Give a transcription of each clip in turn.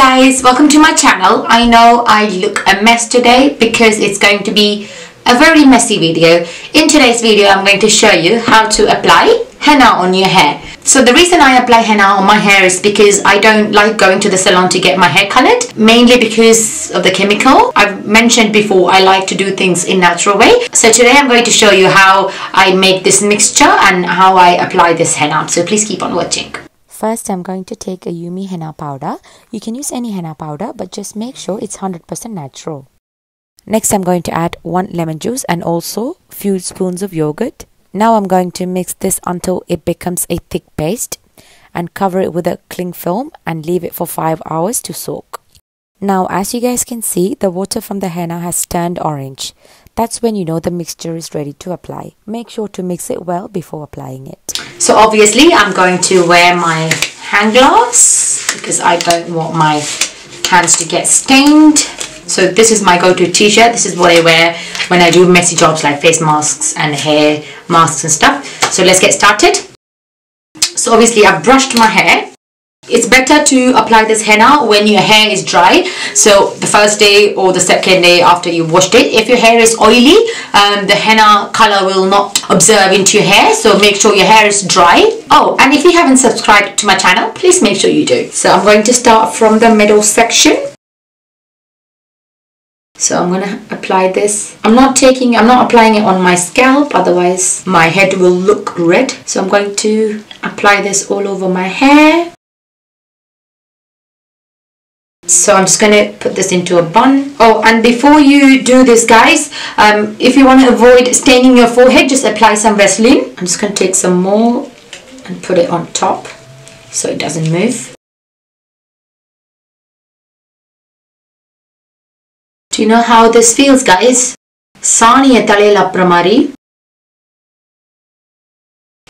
guys, welcome to my channel. I know I look a mess today because it's going to be a very messy video. In today's video I'm going to show you how to apply henna on your hair. So the reason I apply henna on my hair is because I don't like going to the salon to get my hair colored, mainly because of the chemical. I've mentioned before I like to do things in natural way. So today I'm going to show you how I make this mixture and how I apply this henna. So please keep on watching. First, I'm going to take a Yumi henna powder. You can use any henna powder, but just make sure it's 100% natural. Next, I'm going to add 1 lemon juice and also few spoons of yogurt. Now I'm going to mix this until it becomes a thick paste and cover it with a cling film and leave it for 5 hours to soak. Now, as you guys can see, the water from the henna has turned orange. That's when you know the mixture is ready to apply. Make sure to mix it well before applying it. So obviously I'm going to wear my hand gloves because I don't want my hands to get stained. So this is my go-to t-shirt. This is what I wear when I do messy jobs like face masks and hair masks and stuff. So let's get started. So obviously I've brushed my hair. It's better to apply this henna when your hair is dry. So the first day or the second day after you washed it. If your hair is oily, the henna color will not absorb into your hair. So make sure your hair is dry. Oh, and if you haven't subscribed to my channel, please make sure you do. So I'm going to start from the middle section. So I'm going to apply this. I'm not applying it on my scalp, otherwise my head will look red. So I'm going to apply this all over my hair. So I'm just going to put this into a bun. Oh, and before you do this, guys, if you want to avoid staining your forehead, just apply some Vaseline. I'm just going to take some more and put it on top so it doesn't move. Do you know how this feels, guys? Saniya talela pramari.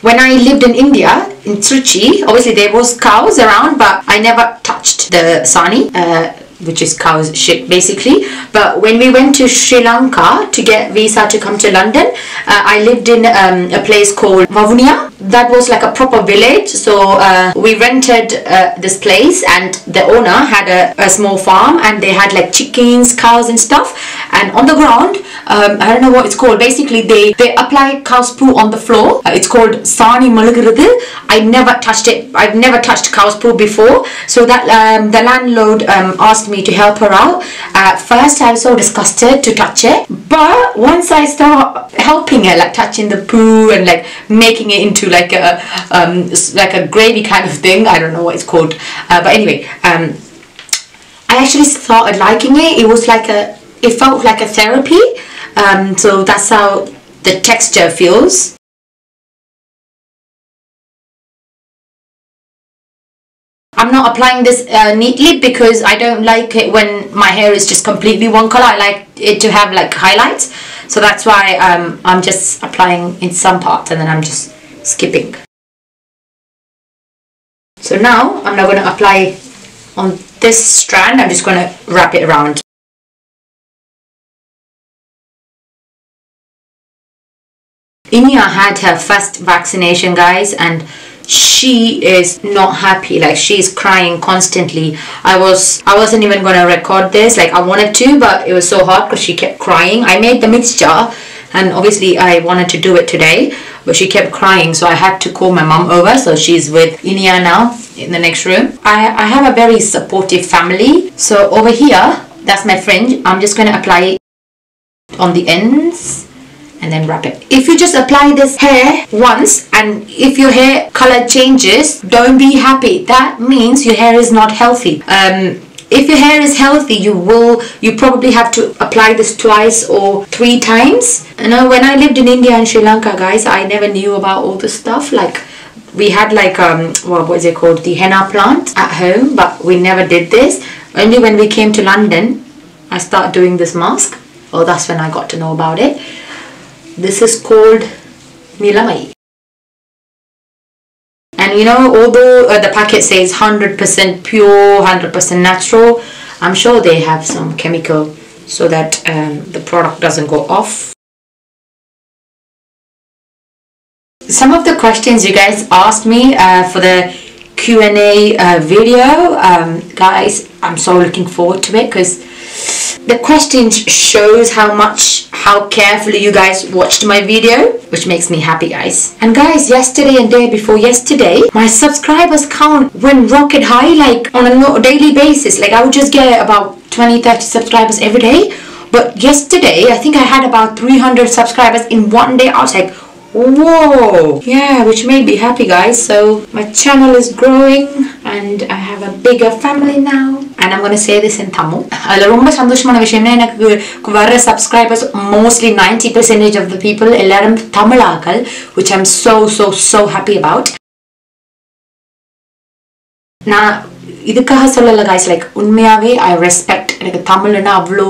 When I lived in India, in Trichy, obviously there was cows around, but I never touched the sani, which is cow's shit basically. But when we went to Sri Lanka to get visa to come to London, I lived in a place called Vavunia. That was like a proper village. So we rented this place, and the owner had a small farm, and they had like chickens, cows and stuff. And on the ground, I don't know what it's called. Basically, they apply cow's poo on the floor. It's called sani malugirudhu. I never touched it. I've never touched cow's poo before. So that the landlord asked me to help her out. At first, I was so disgusted to touch it, but once I start helping her, like touching the poo and like making it into like a gravy kind of thing. I don't know what it's called. But anyway, I actually started liking it. It felt like a therapy. So that's how the texture feels. I'm not applying this neatly because I don't like it when my hair is just completely one color. I like it to have like highlights. So that's why I'm just applying in some parts and then I'm just skipping. So now I'm not going to apply on this strand. I'm just going to wrap it around. Inia had her first vaccination, guys, and she is not happy. Like, she's crying constantly. I wasn't even going to record this. Like, I wanted to, but it was so hard because she kept crying. I made the mixture and obviously I wanted to do it today, but she kept crying, so I had to call my mom over. So she's with Inia now in the next room. I have a very supportive family. So over here, that's my fringe. I'm just going to apply it on the ends and then wrap it. If you just apply this hair once and if your hair color changes, don't be happy. That means your hair is not healthy. If your hair is healthy, you probably have to apply this twice or 3 times. You know, when I lived in India and Sri Lanka, guys, I never knew about all this stuff. Like, we had like what is it called, the henna plant at home, but we never did this. Only when we came to London, I started doing this mask. Oh, that's when I got to know about it. This is called Nilamai. And you know, although the packet says 100% pure, 100% natural, I'm sure they have some chemical so that the product doesn't go off. Some of the questions you guys asked me for the Q&A video. Guys, I'm so looking forward to it because the questions shows how carefully you guys watched my video, which makes me happy, guys. And guys, yesterday and day before yesterday, my subscribers count went rocket high, like on a daily basis. Like I would just get about 20-30 subscribers every day. But yesterday, I think I had about 300 subscribers in one day. I was like, whoa, yeah, which made me happy, guys. So my channel is growing and I have a bigger family now. And I'm going to say this in Tamil. ரொம்ப சந்தோஷமான விஷயம்னா எனக்கு வர subscribers mostly 90% of the people எல்லாரும் தமிழ் ஆட்கள், which I'm so happy about. நான் இதுக்காக சொல்லல guys, like உண்மையாவே I respect எனக்கு தமிழ்னா அவ்வளோ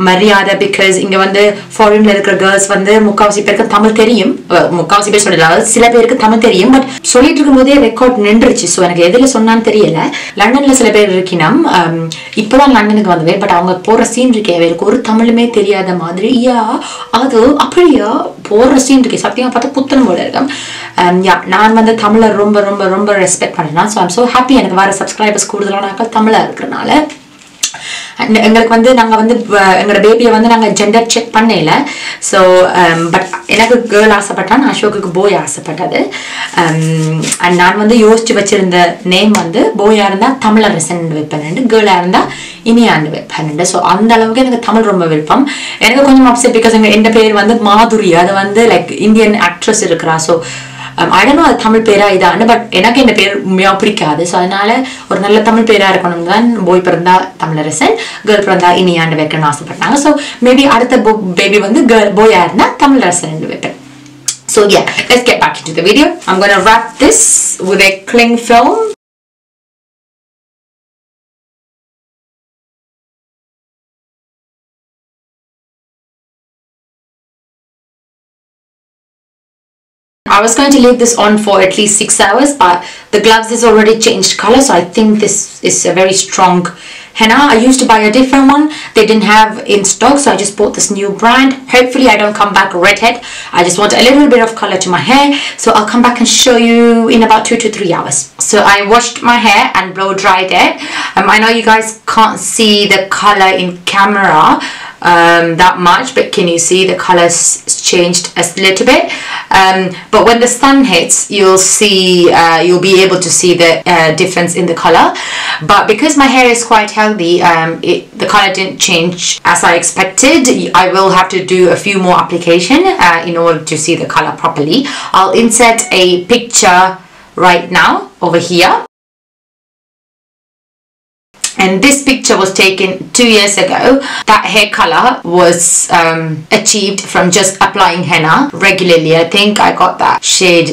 மரியாதை. பிகாஸ் இங்க வந்து ஃபாரின்ல இருக்கிற கேர்ள்ஸ் வந்து முக்காவாசி பேருக்கு தமிழ் தெரியும், முக்காவாசி பேர் சொல்லல, சில பேருக்கு தமிழ் தெரியும். பட் சொல்லிட்டு இருக்கும் போதே ரெக்கார்ட் நின்றுச்சு. ஸோ எனக்கு எதுல சொன்னான்னு தெரியல. லண்டன்ல சில பேர் இருக்கணும், இப்பதான் லண்டனுக்கு வந்தவேன். பட் அவங்க போற சீன் இருக்கே, அவருக்கு ஒரு தமிழுமே தெரியாத மாதிரி. யா அது அப்படியா போற சீன் இருக்கே, சத்தியமா பார்த்தா புத்தன் போல இருக்கும். நான் வந்து தமிழை ரொம்ப ரெஸ்பெக்ட் பண்றேன். ஸோ ஐம் ஸோ ஹாப்பி எனக்கு வர சப்ஸ்கிரைபர்ஸ் கூடுதலான தமிழா இருக்கிறனால. எங்களுக்கு வந்து நாங்கள் வந்து எங்களோட பேபியை வந்து நாங்கள் ஜெண்டர் செக் பண்ணல. ஸோ பட் எனக்கு கேர்ள் ஆசைப்பட்டான், அசோக்குக்கு போய் ஆசைப்பட்டது. அண்ட் நான் வந்து யோசிச்சு வச்சிருந்த நேம் வந்து போயா இருந்தால் தமிழரசன் வைப்பேன், கேர்ளாக இருந்தால் இனியாண்டு வைப்பேன். ஸோ அந்த அளவுக்கு எனக்கு தமிழ் ரொம்ப விருப்பம். எனக்கு கொஞ்சம் அப்செட் பிகாஸ் என் பேர் வந்து மாதுரி, அது வந்து லைக் இந்தியன் ஆக்ட்ரஸ் இருக்கிறா. ஸோ I don't know அது தமிழ் பேரா இதான்னு, பட் எனக்கு இந்த பேர் உண்மையாக பிடிக்காது. ஸோ அதனால ஒரு நல்ல தமிழ் பேராக இருக்கணும் தான் போய் பிறந்தா தமிழரசன், கேர்ள் பிறந்தா இனியாண்டு வைக்கணும்னு ஆசைப்பட்டாங்க. ஸோ மேபி அடுத்த பேபி வந்து போயா இருந்தால் தமிழரசன் வைப்பேன். So yeah, let's get back into the video. I'm going to wrap this with a cling film. I was going to leave this on for at least 6 hours, but the gloves is already changed color, so I think this is a very strong henna. I used to buy a different one. They didn't have in stock, so I just bought this new brand. Hopefully I don't come back redhead. I just want a little bit of color to my hair, so I'll come back and show you in about 2 to 3 hours. So I washed my hair and blow dried it. I know you guys can't see the color in camera that much, but can you see the colors changed a little bit? But when the sun hits, you'll see, you'll be able to see the difference in the color. But because my hair is quite healthy, the color didn't change as I expected. I will have to do a few more application in order to see the color properly. I'll insert a picture right now over here. And this picture was taken 2 years ago. That hair color was achieved from just applying henna regularly. I think I got that shade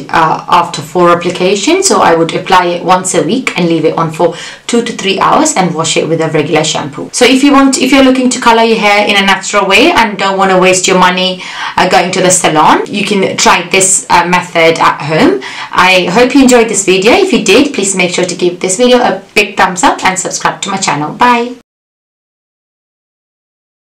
after 4 applications. So I would apply it once a week and leave it on for 2 to 3 hours and wash it with a regular shampoo. So if you're looking to color your hair in a natural way and don't want to waste your money going to the salon, you can try this method at home. I hope you enjoyed this video. If you did, please make sure to give this video a big thumbs up and subscribe to my channel. Bye.